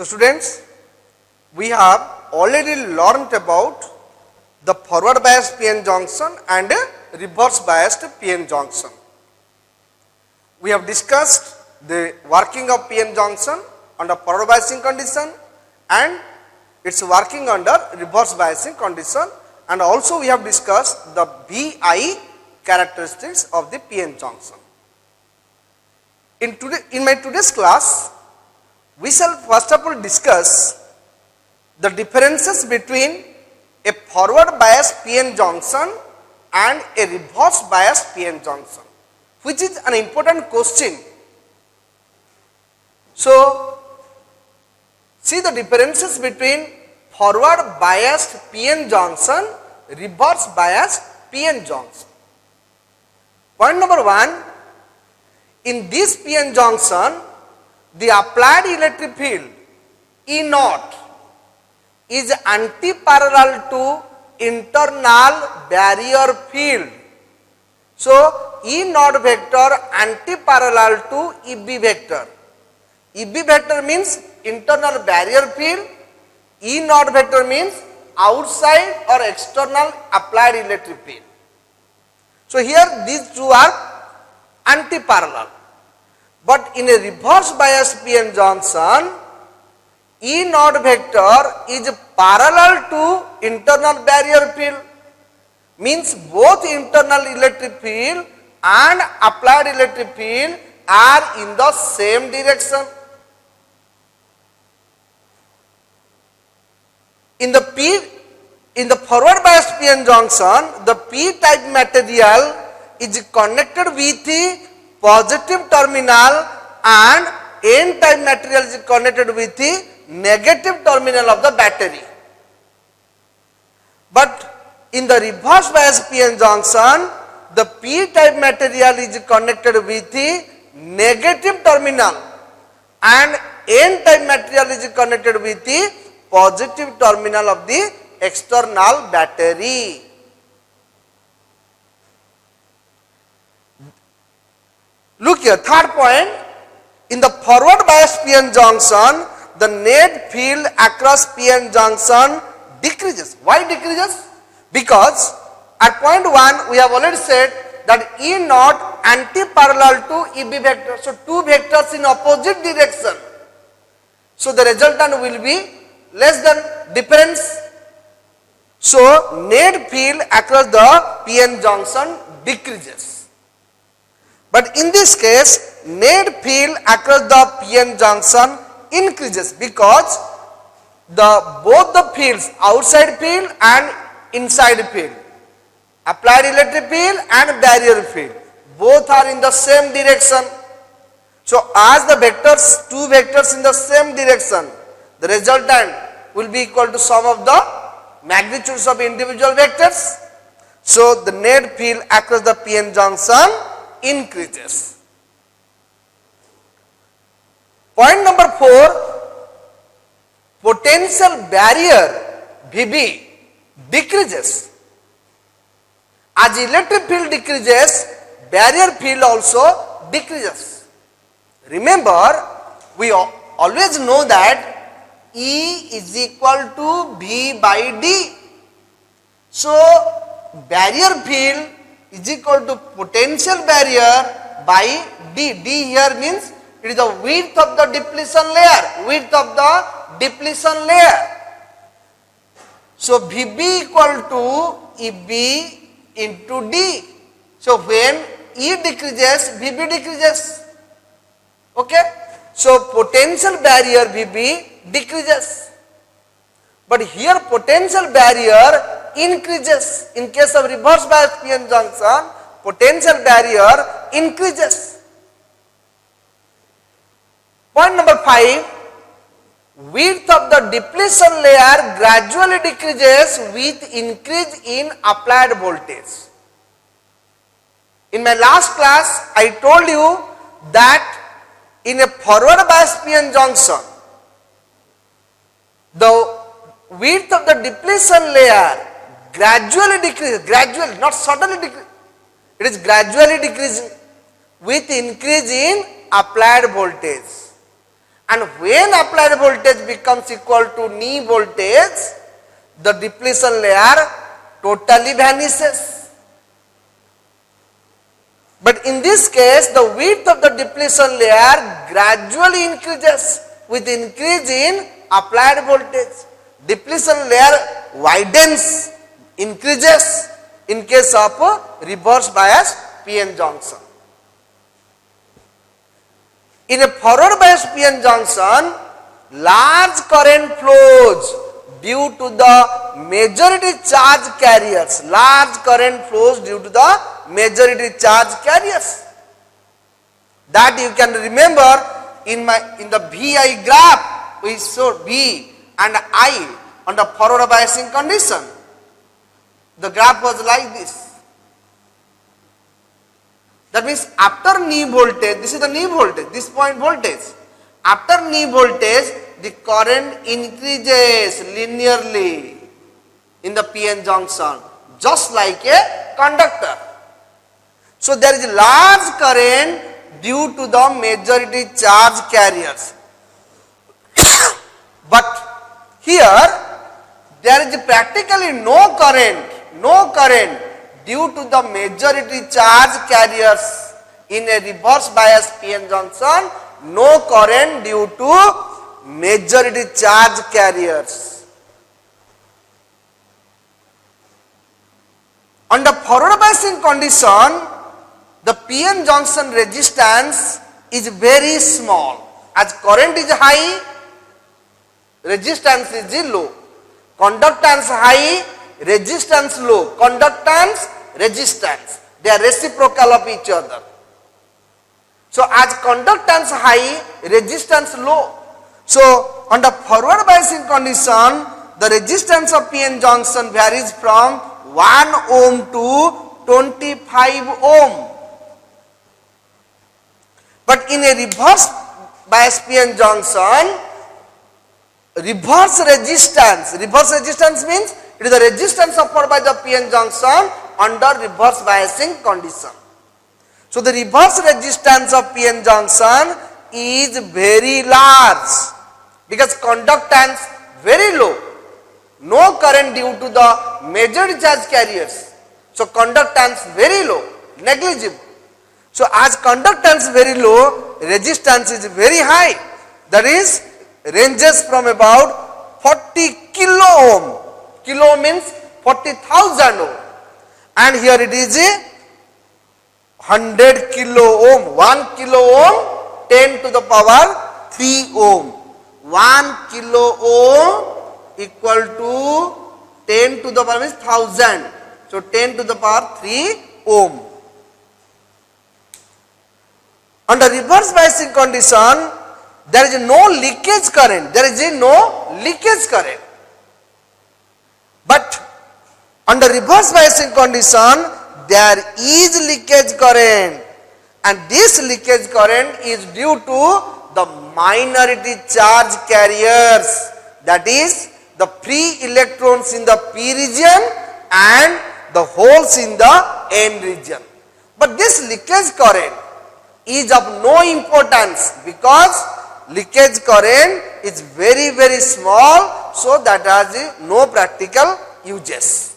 So students, we have already learned about the forward biased PN junction and reverse biased PN junction. We have discussed the working of PN junction under forward biasing condition and its working under reverse biasing condition, and also we have discussed the VI characteristics of the PN junction. In my today's class, we shall first of all discuss the differences between a forward biased PN junction and a reverse biased PN junction, which is an important question. So, see the differences between forward biased PN junction, reverse biased PN junction. Point number 1, in this PN junction, the applied electric field E naught is anti-parallel to internal barrier field. So, E naught vector anti-parallel to EB vector. EB vector means internal barrier field, E naught vector means outside or external applied electric field. So, here these two are anti-parallel. But in a reverse biased PN junction, E naught vector is parallel to internal barrier field, means both internal electric field and applied electric field are in the same direction. In the forward biased PN junction, the P type material is connected with the positive terminal and N type material is connected with the negative terminal of the battery. But in the reverse biased PN junction, the P type material is connected with the negative terminal and N type material is connected with the positive terminal of the external battery. Look here, third point, in the forward biased PN junction, the net field across PN junction decreases. Why decreases? Because at point 1 we have already said that E naught anti-parallel to EB vector. So, two vectors in opposite direction. So, the resultant will be less than difference. So, net field across the PN junction decreases. But in this case, net field across the PN junction increases because both the fields, outside field and inside field, applied electric field and barrier field, both are in the same direction. So, as the vectors, two vectors in the same direction, the resultant will be equal to sum of the magnitudes of individual vectors. So, the net field across the PN junction increases. Point number 4, potential barrier VB decreases. As electric field decreases, barrier field also decreases. Remember, we always know that E is equal to V by D. So, barrier field is equal to potential barrier by D. D here means it is the width of the depletion layer, So, VB equal to EB into D. So, when E decreases, VB decreases. Okay? So, potential barrier VB decreases. But here potential barrier increases. In case of reverse biased PN junction, potential barrier increases. Point number 5, width of the depletion layer gradually decreases with increase in applied voltage. In my last class, I told you that in a forward biased PN junction, the width of the depletion layer gradually decreases, not suddenly decreases, it is gradually decreasing with increase in applied voltage. And when applied voltage becomes equal to knee voltage, the depletion layer totally vanishes. But in this case, the width of the depletion layer gradually increases with increase in applied voltage. Depletion layer widens, increases in case of reverse bias PN junction. In a forward bias PN junction, large current flows due to the majority charge carriers. Large current flows due to the majority charge carriers. That you can remember in the VI graph, we saw V and I on the forward biasing condition. The graph was like this. That means after knee voltage, this is the knee voltage, this point voltage. After knee voltage, the current increases linearly in the PN junction, just like a conductor. So there is a large current due to the majority charge carriers. But here there is practically no current due to the majority charge carriers in a reverse bias PN junction, no current due to majority charge carriers. Under forward biasing condition, the PN junction resistance is very small. As current is high, resistance is low. Conductance high, resistance low. Conductance, resistance, they are reciprocal of each other. So as conductance high, resistance low. So under forward biasing condition, the resistance of PN junction varies from 1 ohm to 25 ohm. But in a reverse bias PN junction, reverse resistance means it is the resistance offered by the PN junction under reverse biasing condition. So the reverse resistance of PN junction is very large because conductance very low, no current due to the major charge carriers. So conductance very low, negligible. So as conductance very low, resistance is very high, that is ranges from about 40 kilo ohm. Kilo means 40,000 ohm, and here it is a 100 kilo ohm. 1 kilo ohm 10 to the power 3 ohm. 1 kilo ohm equal to 10 to the power means 1000. So 10 to the power 3 ohm. Under reverse biasing condition, there is no leakage current. But under reverse biasing condition, there is leakage current, and this leakage current is due to the minority charge carriers, that is the free electrons in the p region and the holes in the n region. But this leakage current is of no importance because leakage current is very small, so that has no practical uses.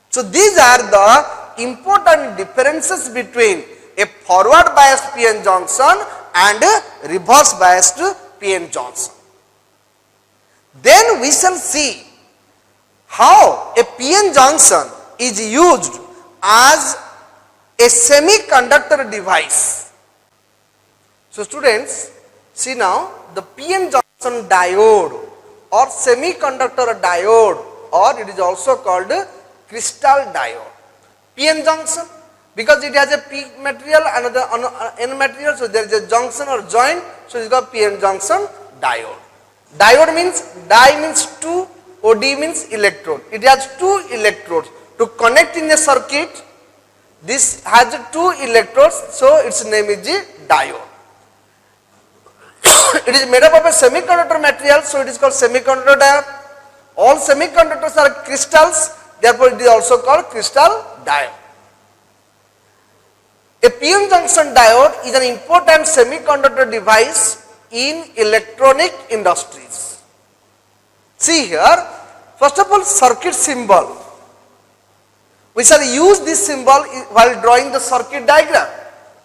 So these are the important differences between a forward biased PN junction and a reverse biased PN junction. Then we shall see how a PN junction is used as a semiconductor device. So students, see now the PN junction diode or semiconductor diode, or it is also called crystal diode. PN junction, because it has a P material and the N material, so there is a junction or joint, so it is called PN junction diode. Diode means, di means two, OD means electrode. It has two electrodes to connect in a circuit. This has two electrodes, so its name is the diode. It is made up of a semiconductor material, so it is called semiconductor diode. All semiconductors are crystals, therefore it is also called crystal diode. A PN junction diode is an important semiconductor device in electronic industries. See here, first of all, circuit symbol. We shall use this symbol while drawing the circuit diagram.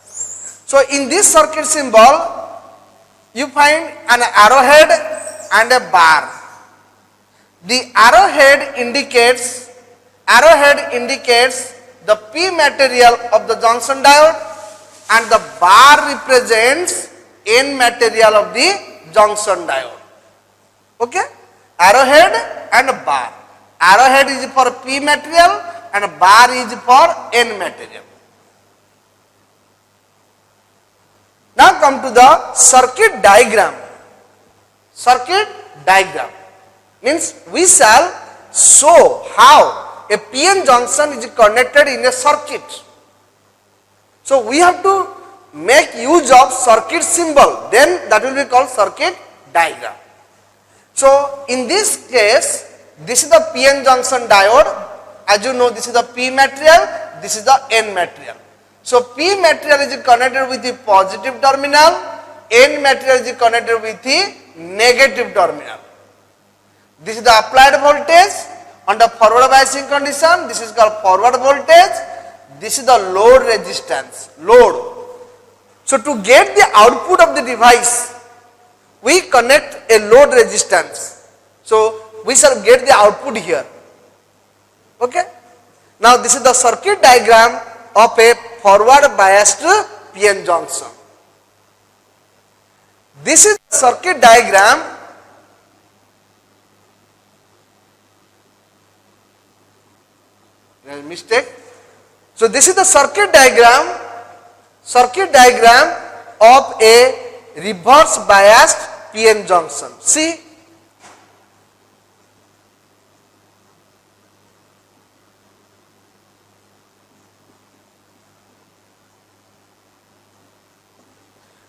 So in this circuit symbol, you find an arrowhead and a bar. The arrowhead indicates the P material of the junction diode, and the bar represents N material of the junction diode. Okay? Arrowhead and bar. Arrowhead is for P material and bar is for N material. Now come to the circuit diagram. Circuit diagram means we shall show how a PN junction is connected in a circuit. So we have to make use of circuit symbol, then that will be called circuit diagram. So in this case, this is the PN junction diode. As you know, this is the P material, this is the N material. So P material is connected with the positive terminal, N material is connected with the negative terminal. This is the applied voltage under forward biasing condition. This is called forward voltage. This is the load resistance, load. So to get the output of the device, we connect a load resistance. So we shall get the output here. Okay. Now this is the circuit diagram of a forward biased PN junction. This is the circuit diagram mistake. So this is the circuit diagram of a reverse biased PN junction. See,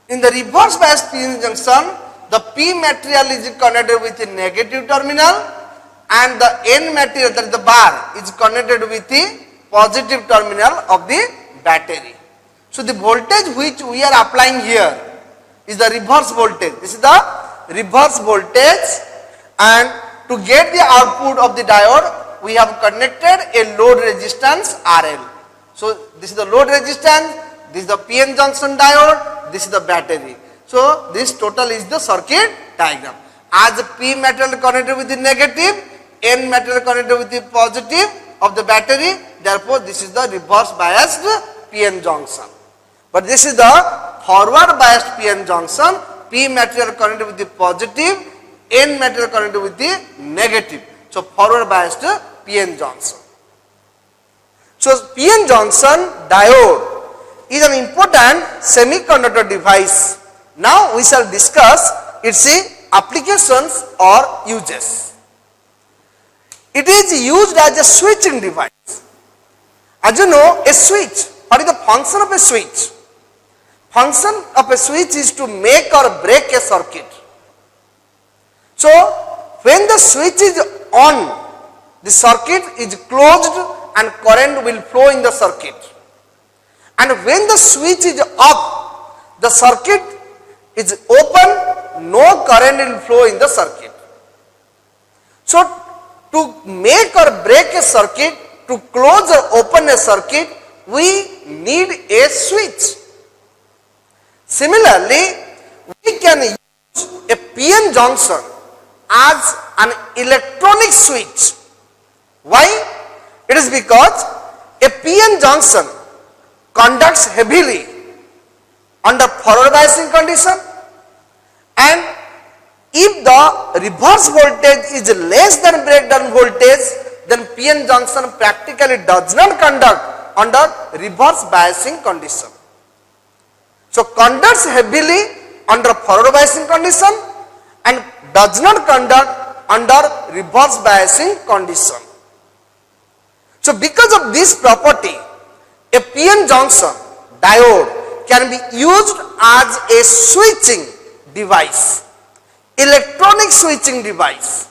in the reverse biased PN junction, the P material is connected with the negative terminal and the N material, that is the bar, is connected with the positive terminal of the battery. So the voltage which we are applying here is the reverse voltage. This is the reverse voltage, and to get the output of the diode, we have connected a load resistance RL. So this is the load resistance, this is the PN junction diode, this is the battery. So this total is the circuit diagram. As P material connected with the negative, N material connected with the positive of the battery, therefore this is the reverse biased PN junction. But this is the forward biased PN junction, P material connected with the positive, N material connected with the negative. So forward biased PN junction. So PN junction diode is an important semiconductor device. Now we shall discuss its applications or uses. It is used as a switching device. As you know, a switch, what is the function of a switch? Function of a switch is to make or break a circuit. So when the switch is on, the circuit is closed and current will flow in the circuit. And when the switch is off, the circuit is open, no current will flow in the circuit. So to make or break a circuit, to close or open a circuit, we need a switch. Similarly, we can use a PN junction as an electronic switch. Why? It is because a PN junction conducts heavily under forward biasing condition, and if the reverse voltage is less than breakdown voltage, then PN junction practically does not conduct under reverse biasing condition. So conducts heavily under forward biasing condition and does not conduct under reverse biasing condition. So because of this property, a PN junction diode can be used as a switching device, electronic switching device.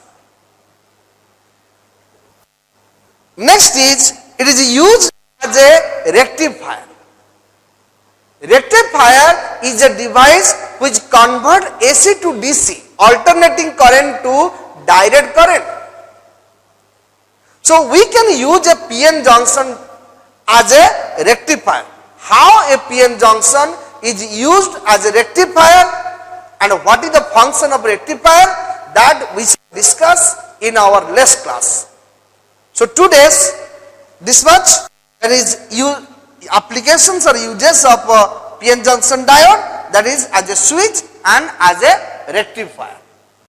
Next is, it is used as a rectifier. Rectifier is a device which convert AC to DC, alternating current to direct current. So we can use a PN junction as a rectifier. How a PN junction is used as a rectifier and what is the function of rectifier, that we shall discuss in our next class. So today's this much, there is applications or uses of PN junction diode, that is as a switch and as a rectifier.